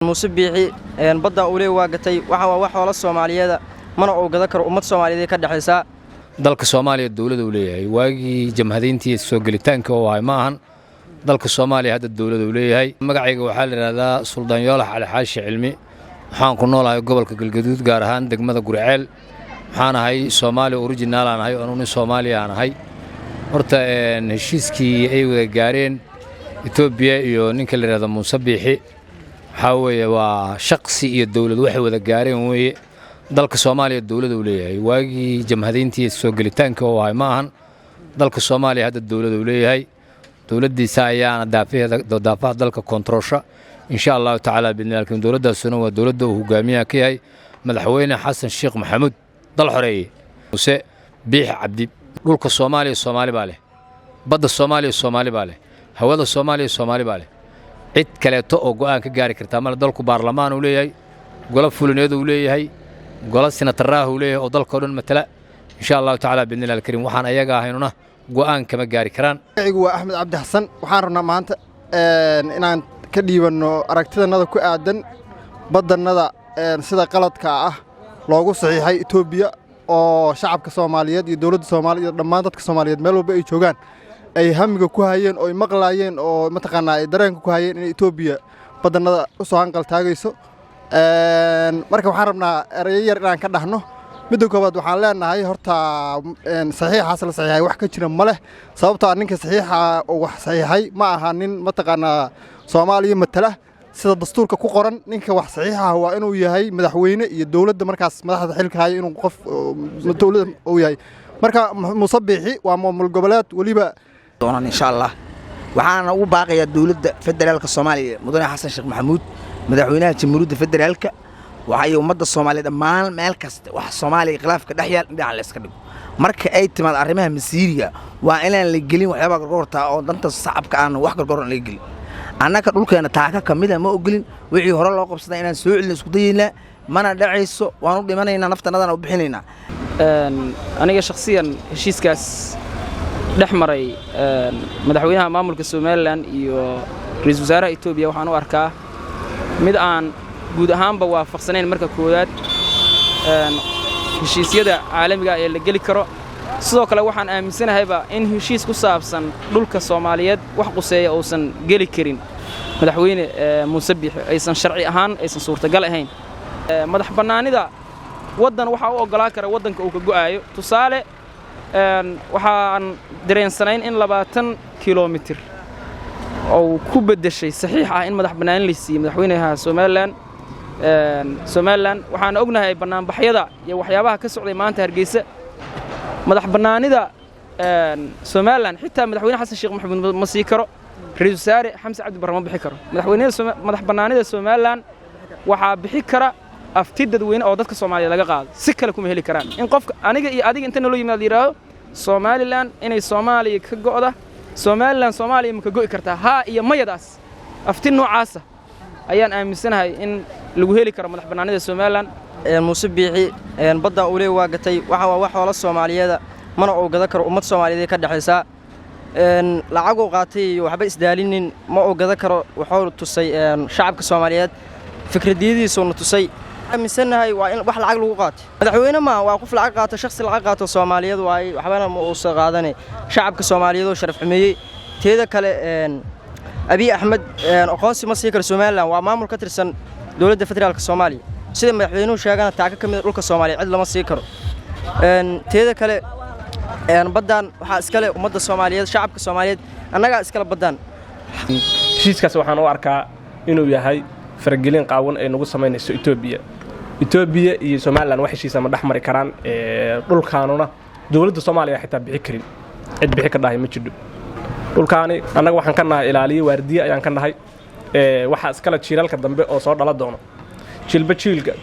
muusabixi badda uu leeyahay waa gatay wax wala Soomaaliyeed mana oo gada karo ummad Soomaaliyeed ka dhaxaysa dalka Soomaaliya dawladda uu leeyahay waagi jamhadiintii soo galitaanka oo ay maahan dalka Soomaaliya hadda dawladda uu leeyahay magacayga waxa la yiraahdaa Suldaan Yoolax Cali Xaashi Cilmi waxaan ku noolahay gobolka Galgaduud gaar ahaan degmada Gurceel waxaan ahay Soomaali original aan ahay oo Soomaali aan ahay horta heshiiskii ay wada gaareen Itoobiya iyo ninka la yiraahdo muusabixi حاوي وشخصي الدولة واحد وذا جارين ويا ذلك الصومالي الدولة دولية واجي جمهدينتي سوق التانك وهاي معهن ذلك الصومالي هذا الدولة دولية دولة دي سايا دافع ذلك كونتروشة إن شاء الله تعالى بإذن الله لكن دولة السنة والدولة هو جامعة كي مدحوينا حسن الشيخ محمود ضل حرية وساء بيح عبدي ذلك الصومالي باله بد الصومالي باله هذا الصومالي باله cid kale oo go'aan ka gaari karta mal dalku baarlamaan uu leeyahay golaha fulineed uu leeyahay golaha senatarada uu leeyahay oo dalka dhan matala insha Allah ta'ala bidnil al-karim waxaan ayaga ahaynuna go'aan kama gaari karaan igu waa Axmed Cabdi Xasan waxaan rabnaa maanta inaan ka dhiibano aragtidanada ku aadan badanada sida qaladka ah loogu saxiixay Itoobiya oo shacabka Soomaaliyeed iyo dawladda Soomaaliyeed dhammaan dadka Soomaaliyeed meel walba ay joogaan ay hamiga ku hayeen oo maqlaayeen oo mataqaanaa ay dareenka ku hayeen in Itoobiya badanada u soo hanqal taagayso marka waxaan rabnaa eray yar inaan ka dhaxno mid koobaad waxaan leenahay horta saxiixaas la saxiixay wax ka jira ma leh sababtoo ninka saxiixa oo wax saxiixay ma aha nin mataqaanaa Soomaaliya matala sida dastuurka ku qoran ninka wax saxiixa waa inuu yahay madaxweyne iyo dawladda markaas madaxda xilka haya inuu qof dawladda uu yahay marka muusabixi waa maamul goboleed waliba إن شاء الله وحنا وباقي الدولة فدرالك الصومالية مدن حسن الشيخ محمود مدحوينها جمهورية فدرالك وهي ومدة الصومالية مالك والصومالي خلاف كدحيا على الاسكندر مركز أي تمال أرمها من سوريا وإلى اللي جلين وحبا قرطة أو ضمت الصعب كأنه واحد قرن اللي جلين أنا كقول كأنا تعاك كمية ما أقولين وعي هرا الله قبضنا إن سوء السقطين لا ما ندعي السوء ونقول ما إن نفط نظرنا وبحنينا أنا شخصيا هشيس كاس dhexmaray madaxweynaha maamulka Soomaaliland iyo ra'iisul wasaaraha Itoobiya waxaan u arkaa mid aan guud ahaanba waafaqsanayn marka koowaad heshiisyada caalamiga ee la gali karo sidoo kale waxaan aaminsanahay in heshiis ku saabsan dhulka Soomaaliyeed wax quseeya uusan gali karin madaxweyne muusabixi aysan sharci ahaan aysan suurtagal ahayn madax banaanida wadan waxa uu ogolaan kara wadanka uu ka go'aayo tusaale waxaan dareensanayn in 20 kiiloomitir oo ku bedeshay saxiix ah in madax banaan la siiyay madaxweynaha Soomaaliland waxaan ognahay banaanbaxyada iyo waxyaabaha ka socday maanta Hargeysa madax banaanida Soomaaliland xitaa madaxweynaha Xasan Sheekh Maxamuud ma sii karo ra'iisul wasaare Xamse Cabdi Barre ma bixi karo madaxweynaha madax banaanida Soomaaliland waxa bixi kara أفتي dadweyne oo dadka Soomaaliyeed laga qaado si kale kuma heli karaan in qofka aniga iyo adiga inta noo yimaad yiraahdo Soomaaliland inay Soomaaliya ka go'da Soomaaliya ma ka go'i kartaa ha iyo mayadaas afti noocaas ayaan aaminsanahay in lagu heli karo madax banaanida Soomaaliland muusabixi badda uu leeyahay waa gatay wax wala Soomaaliyeed mana oo gada karo ummad Soomaaliyeed ka dhaxaysa lacag uu qaatay iyo waxba isdaalinin ma oo gada karo wuxuu tusay shacabka Soomaaliyeed fikradiisa oo tusay أمسناهاي وإن واحد العقل وقات مدحوينا ما وقف العقات شخص العقات الصومالية وحبنا وصغادني شعب كصومالية وشرف حمية تيدا كلا أبي أحمد أقاسي مصير كالصومالي ومامور كتر سن دولة الفدرالية الصومالية سيد مدحوينو شاعنا تعاك كم من الصومالي عدل مصير كرو تيدا كلا بدان حاسكلا ومدة الصومالية شعب كصومالية أنا قاعد اسكلا بدان شيء كسوحنا واركا إنه يهاي فرجلين قاون إنه قصة من Itoobiya iyo Soomaaliland wax heshiis ama dhaxmari karaan dhulkaanuna dawladda Soomaaliya xitaa bixi karin cid bixi ka dhahay ma jiro dhulkaani anaga waxaan ka nahay ilaaliye waardiye ayaan ka nahay waxa iskala jiilalka dambe oo soo dhala doono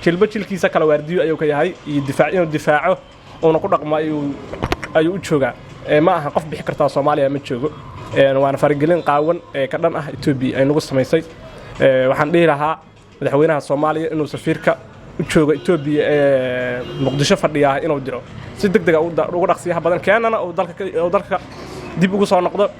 jilba-jilkiisa kala waardiyo ayuu ka yahay iyo difaaco oo ku dhaqmo ayuu u joogaa ma aha qof bixi karta Soomaaliya ma joogo waana fargelin qaawan ka dhan ah Itoobiya ay nagu sameysay waxaan dhihi lahaa madaxweynaha Soomaaliya inuu safiirka jooga Itoobiya muqdisho fadhiyaa inuu diro si degdeg ah ugu dhaqsiyaha badan keenana oo dalka dib ugu soo noqdo